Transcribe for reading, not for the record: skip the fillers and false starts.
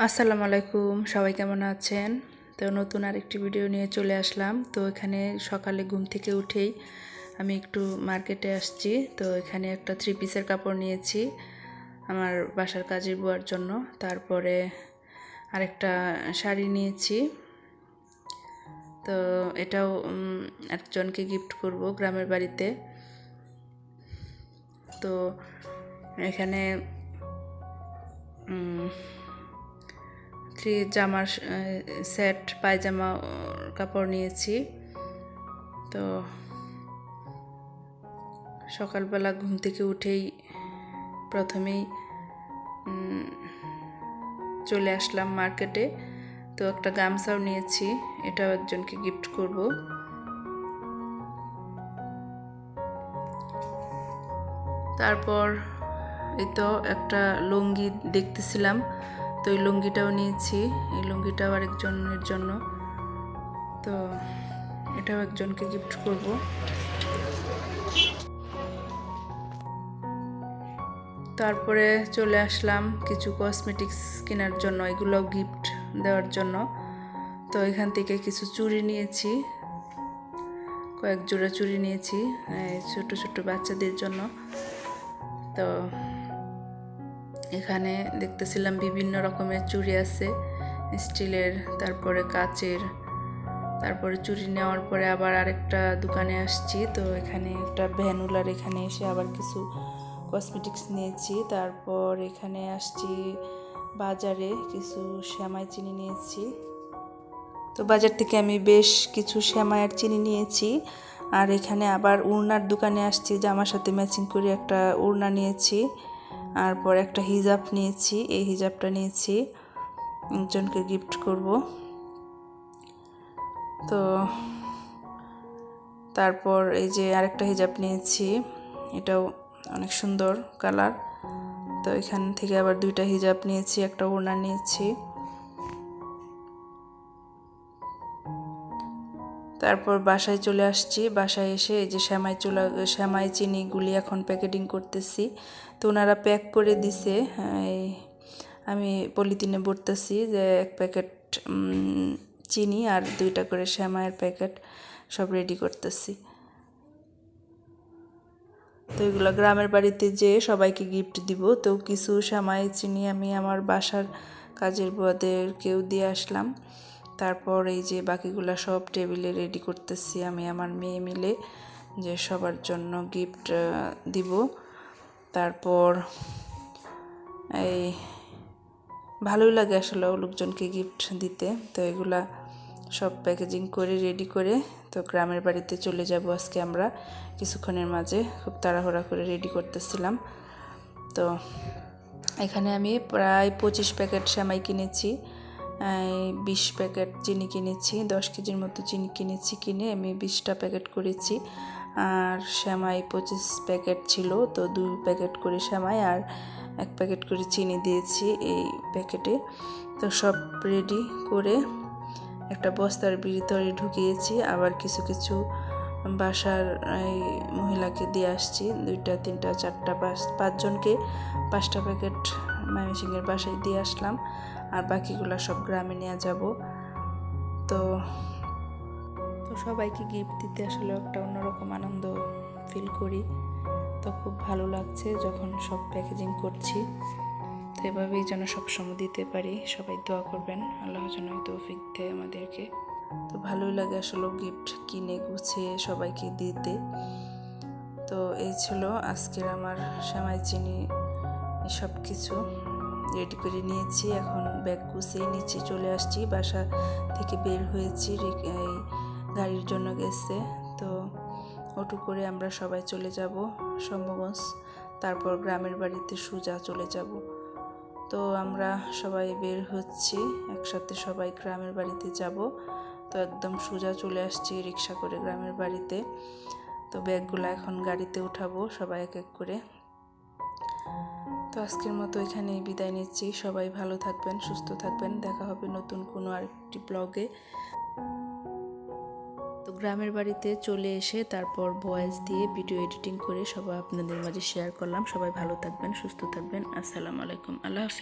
আসসালামু আলাইকুম, সবাই কেমন আছেন? তো নতুন আরেকটি ভিডিও নিয়ে চলে আসলাম। তো এখানে সকালে ঘুম থেকে উঠেই আমি একটু মার্কেটে আসছি। তো এখানে একটা 3 পিসের কাপড় নিয়েছি আমার বাসার কাজের বুয়ার জন্য। তারপরে আরেকটা শাড়ি নিয়েছি। তো এটাও একজনকে গিফট করব গ্রামের বাড়িতে। তো এখানে জামার সেট পায়জামা কাপড় নিয়েছি। তো সকালবেলা ঘুম থেকে উঠেই প্রথমেই চলে আসলাম মার্কেটে। তো একটা গামছাও নিয়েছি, এটাও একজনকে গিফট করব। তারপর এই তো একটা লুঙ্গি দেখতেছিলাম, তো এই লুঙ্গিটাও নিয়েছি। এই লুঙ্গিটাও আরেকজনের জন্য, তো এটাও একজনকে গিফট করব। তারপরে চলে আসলাম কিছু কসমেটিক্স কেনার জন্য, এগুলোও গিফট দেওয়ার জন্য। তো এখান থেকে কিছু চুড়ি নিয়েছি, কয়েক জোড়া চুড়ি নিয়েছি ছোট ছোট বাচ্চাদের জন্য। তো এখানে দেখতেছিলাম বিভিন্ন রকমের চুড়ি আছে, স্টিলের, তারপরে কাচের। তারপরে চুড়ি নেওয়ার পরে আবার আরেকটা দোকানে আসছি। তো এখানে একটা ভ্যানুলার এখানে এসে আবার কিছু কসমেটিক্স নিয়েছি। তারপর এখানে আসছি বাজারে, কিছু সেমাই চিনি নিয়েছি। তো বাজার থেকে আমি বেশ কিছু সেমাই আর চিনি নিয়েছি। আর এখানে আবার ওড়নার দোকানে আসছি, জামার সাথে ম্যাচিং করে একটা ওড়না নিয়েছি। আর পর একটা হিজাব নিয়েছি, এই হিজাবটা নিয়েছি, একজনকে গিফট করব। তো তারপর এই যে আরেকটা হিজাব নিয়েছি, এটাও অনেক সুন্দর কালার। তো এখান থেকে আবার দুইটা হিজাব নিয়েছি, একটা ওড়না নিয়েছি। তারপর বাসায় চলে আসছি। বাসায় এসে এই যে সেমাই চিনিগুলি এখন প্যাকেটিং করতেছি। তো ওনারা প্যাক করে দিছে, আমি পলিথিনে ভরতেছি যে 1 প্যাকেট চিনি আর 2টা করে সেমাইয়ের প্যাকেট সব রেডি করতেছি। তো এগুলো গ্রামের বাড়িতে যেয়ে সবাইকে গিফট দিব। তো কিছু সেমাই চিনি আমি আমার বাসার কাজের বুয়াদেরকেও দিয়ে আসলাম। তারপর এই যে বাকিগুলো সব টেবিলে রেডি করতেছি আমি আমার মেয়ে মিলে, যে সবার জন্য গিফট দিব। তারপর এই ভালোই লাগে আসলে লোকজনকে গিফট দিতে। তো এগুলা সব প্যাকেজিং করে রেডি করে তো গ্রামের বাড়িতে চলে যাব আজকে আমরা কিছুক্ষণের মাঝে। খুব তাড়াহুড়া করে রেডি করতেছিলাম। তো এখানে আমি প্রায় 25 প্যাকেট সেমাই কিনেছি, 20 প্যাকেট চিনি কিনেছি, 10 কেজির মতো চিনি কিনেছি। কিনে আমি 20টা প্যাকেট করেছি। আর সেমাই 25 প্যাকেট ছিল, তো 2 প্যাকেট করে সেমাই আর 1 প্যাকেট করে চিনি দিয়েছি এই প্যাকেটে। তো সব রেডি করে একটা বস্তার ভিতরে ঢুকিয়েছি। আবার কিছু কিছু বাসার এই মহিলাকে দিয়ে আসছি, 2টা 3টা 4টা 5 জনকে 5টা প্যাকেট ময়মনসিংহের বাসায় দিয়ে আসলাম। আর বাকিগুলো সব গ্রামে নিয়ে যাব। তো সবাইকে গিফট দিতে আসলে একটা অন্যরকম আনন্দ ফিল করি। তো খুব ভালো লাগছে যখন সব প্যাকেজিং করছি। তো এভাবেই যেন সবসময় দিতে পারি। সবাই দোয়া করবেন, আল্লাহ যেন তৌফিক দেয় আমাদেরকে। তো ভালোই লাগে আসলে গিফট কিনে গুছিয়ে সবাইকে দিতে। তো এই ছিল আজকের আমার সেমাই চিনি, সব কিছু রেডি করে নিয়েছি। এখন ব্যাগ গুছিয়ে নিচে চলে আসছি। বাসা থেকে বের হয়েছি, এই গাড়ির জন্য গেছে। তো অটো করে আমরা সবাই চলে যাব শম্ভুগঞ্জ, তারপর গ্রামের বাড়িতে সোজা চলে যাব। তো আমরা সবাই বের হচ্ছি, একসাথে সবাই গ্রামের বাড়িতে যাব। তো একদম সোজা চলে আসছি রিক্সা করে গ্রামের বাড়িতে। তো ব্যাগগুলো এখন গাড়িতে উঠাবো সবাই এক এক করে। তো আজকের মতো এখানেই বিদায় নিচ্ছি। সবাই ভালো থাকবেন, সুস্থ থাকবেন। দেখা হবে নতুন কোনো আরেকটি ব্লগে। তো গ্রামের বাড়িতে চলে এসে তারপর ভয়েস দিয়ে ভিডিও এডিটিং করে সবাই আপনাদের মাঝে শেয়ার করলাম। সবাই ভালো থাকবেন, সুস্থ থাকবেন। আসসালামু আলাইকুম, আল্লাহ হাফেজ।